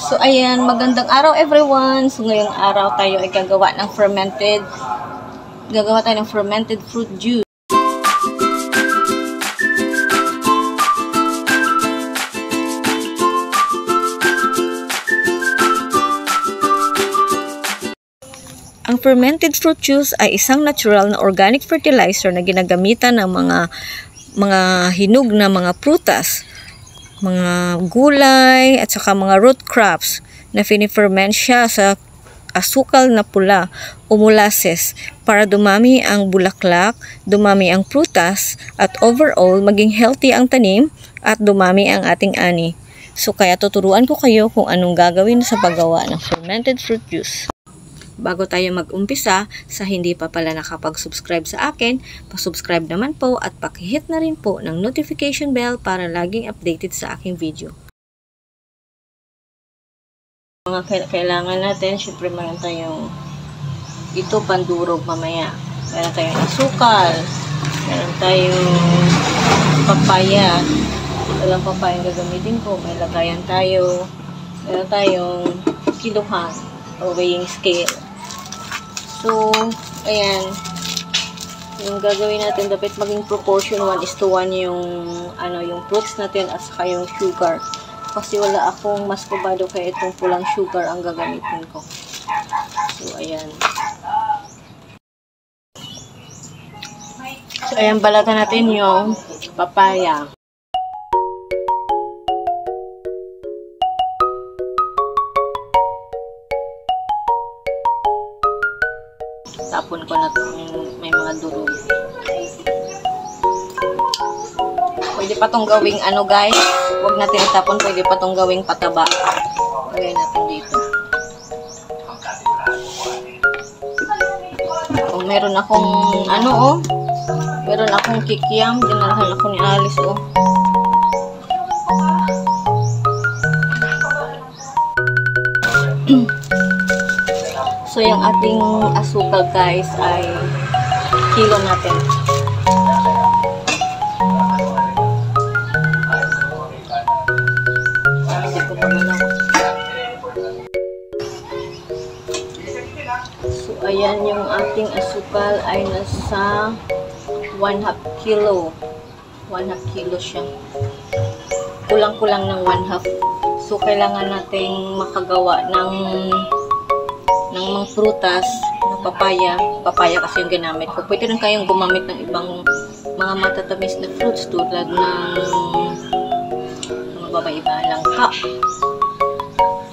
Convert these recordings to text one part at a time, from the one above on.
So, ayan, magandang araw everyone. So, ngayong araw tayo ay gagawa ng fermented fruit juice. Ang fermented fruit juice ay isang natural na organic fertilizer na ginagamitan ng mga hinog na mga prutas, mga gulay at saka mga root crops na fini-ferment siya sa asukal na pula o molasses para dumami ang bulaklak, dumami ang prutas at overall maging healthy ang tanim at dumami ang ating ani. So kaya tuturuan ko kayo kung anong gagawin sa paggawa ng fermented fruit juice. Bago tayo mag-umpisa, sa hindi pa pala nakapag-subscribe sa akin, pa-subscribe naman po at pakihit na rin po ng notification bell para laging updated sa aking video. Mga kailangan natin, syempre meron tayong ito pandurog mamaya. Meron tayong asukal, meron tayong papaya. Ito lang papaya ang gagamitin ko. May lagayan tayo. Meron tayong kiluhan o weighing scale. So, ayan. Yung gagawin natin, dapat maging proportion 1:1 yung fruits natin at saka yung sugar. Kasi wala akong maskobado kaya itong pulang sugar ang gagamitin ko. So, ayan. So, ayan, balatan natin yung papaya. Tapon ko na itong may mga durog. Pwede pa itong gawing guys. Huwag natin itapon. Pwede pa itong gawing pataba. Lagay natin dito. Kung meron akong meron akong kikiam. Dinalahan ako ni Alice So, yung ating asukal guys ay kilo natin. So, ayan yung ating asukal ay nasa 1/2 kilo. 1/2 kilo siya. Kulang-kulang ng 1/2. So, kailangan nating makagawa ng mga prutas na papaya kasi yung ginamit ko. Pwede rin kayong gumamit ng ibang mga matatamis na fruits tulad ng mga babaiba, langka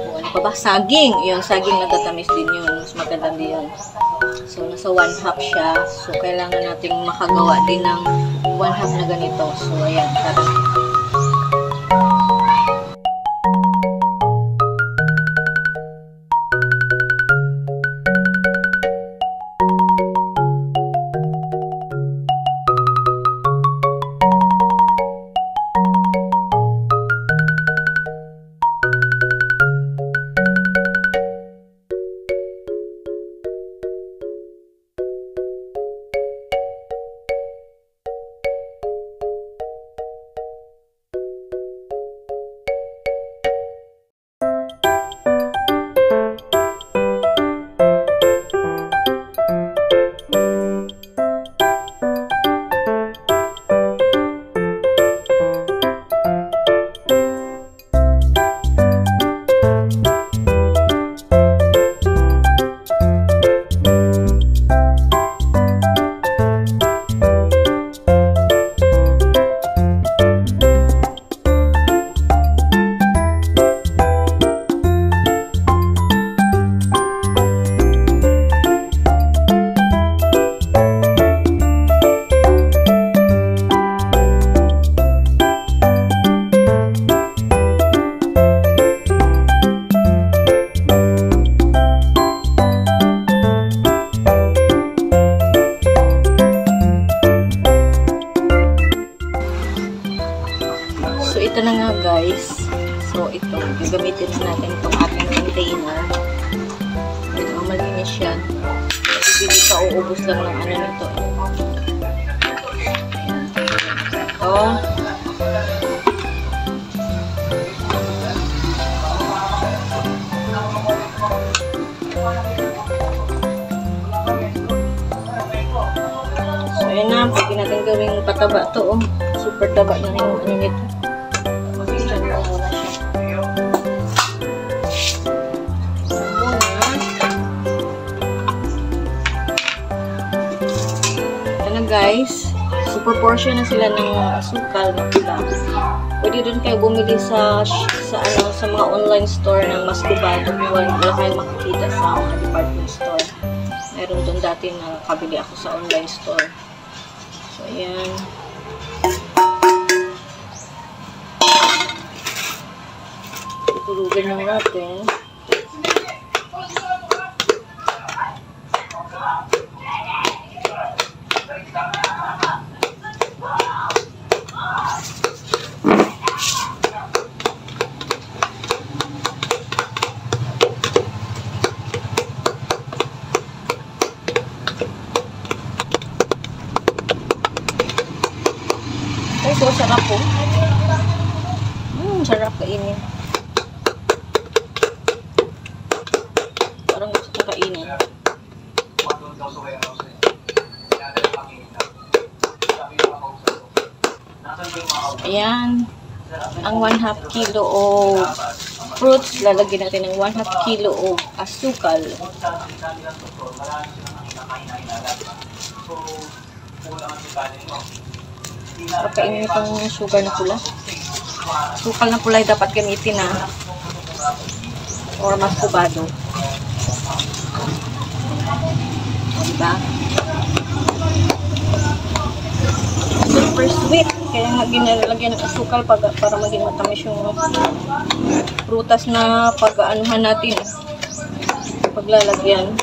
o ano pa ba, saging. Yung saging natatamis din yun, mas maganda din yun. So nasa 1/2 siya, so kailangan nating makagawa din ng 1/2 na ganito. So ayan, tara. ito na nga guys. So ito, gagamitin natin itong ating container. Ito, malinis siya. Bibili ka, uubos lang ng ano nito. Ito. gawing pataba to, oh. Super taba na yung ano nito. Diyan lang muna siya. Ito na guys. Super portion na sila ng asukal na pula. Pwede rin kayo bumili sa mga online store ng Mascubado. Wala kayong makikita sa mga department store. Meron doon dati na kabili ako sa online store. So, ayan. Tutulugan lang natin. So, sarap po. Sarap kainin. Parang gusto kong kainin. Ayan. Ang 1/2 kilo of fruits. Lalagyan natin ng 1/2 kilo of asukal. Para kainin itong sugar na pula. Sukal na pula ay dapat gamitin na or Mascubado. Diba? Super sweet. Kaya nga ginalagyan ng asukal para maging matamis yung prutas na pag-aanuhan natin. Paglalagyan.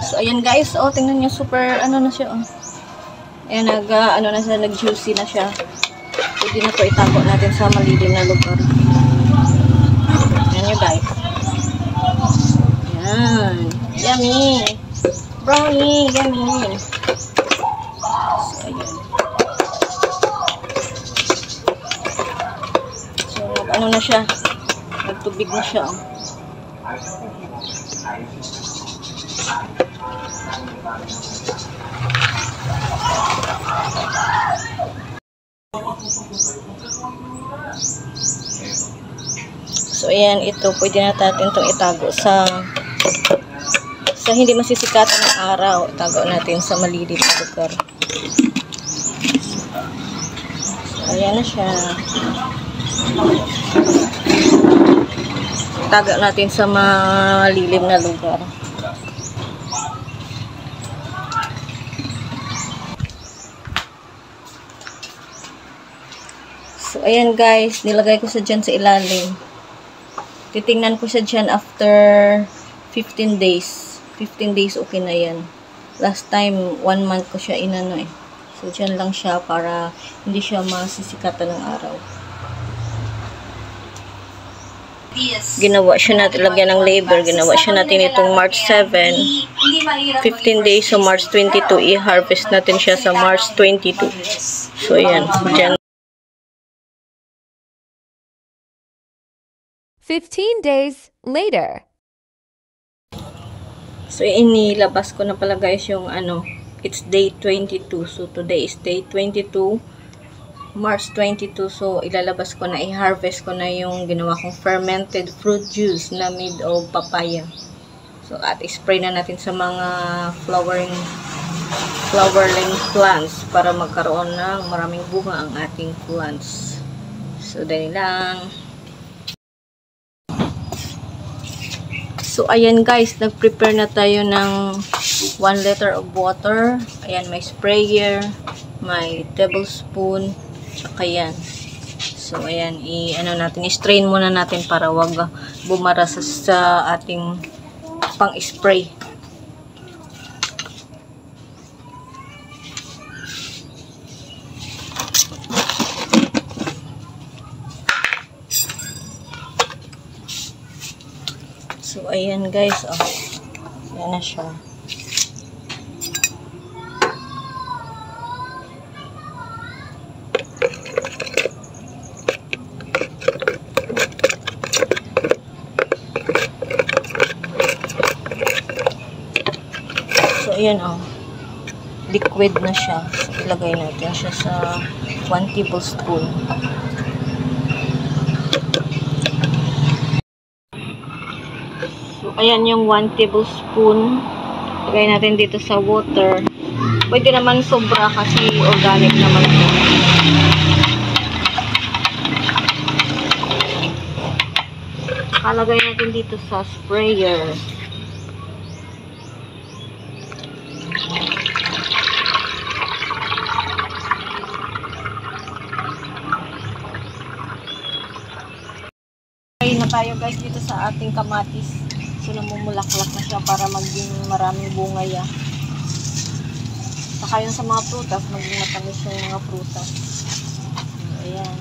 So, ayan guys, oh, tingnan nyo, super, ano na siya, oh. Ayan, nag-juicy na siya. Pwede na to itago natin sa malilim na lugar. Ayan nyo guys. Ayan. Yummy! Brownie! Yummy! So, ayan. So, ano na siya? Nagtubig na siya, oh. So, ayan, ito, pwede na natin itong itago sa hindi masisikatan ng araw. Itago natin sa malilim na lugar. So, ayan na siya. Itago natin sa malilim na lugar. So, ayan guys, nilagay ko sa dyan sa ilalim. Titingnan ko siya dyan after 15 days. 15 days okay na yan. Last time, 1 month ko siya inano eh. So, dyan lang siya para hindi siya masisikatan ng araw. Ginawa siya natin, lagyan ng label. Ginawa siya natin itong March 7. 15 days, so March 22. I-harvest natin siya sa March 22. So, ayan. Dyan. 15 days later. So, inilabas ko na pala guys yung it's day 22. So, today is day 22, March 22. So, ilalabas ko na, i-harvest ko na yung ginawa kong fermented fruit juice na made of papaya. So, at spray na natin sa mga flowering plants para magkaroon ng maraming bunga ang ating plants. So, dahil lang. So, ayan guys, nag-prepare na tayo ng 1 liter of water. Ayan, may sprayer, may tablespoon, tsaka yan. So, ayan, i-strain muna natin para wag bumara sa ating pang-spray. ayan guys, oh. Ayan na siya. So, ayan, oh. Liquid na siya. So, ilagay natin siya sa 1 tablespoon. So, ayan yung 1 tablespoon. Ilagay natin dito sa water. Pwede naman sobra kasi organic naman ito. Kalagay natin dito sa sprayer. Na tayo guys dito sa ating kamatis. So namumulaklak na siya para maging maraming bunga ya. Saka yun sa mga prutas, maging matamis yung mga prutas. So, ayan.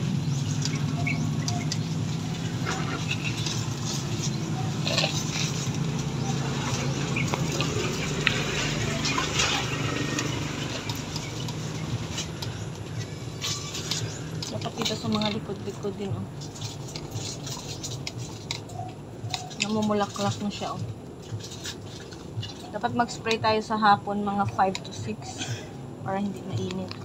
Dapat dito sa mga likod-likod din, oh. Namumulaklak na siya, oh. Dapat mag-spray tayo sa hapon mga 5 to 6 para hindi mainit.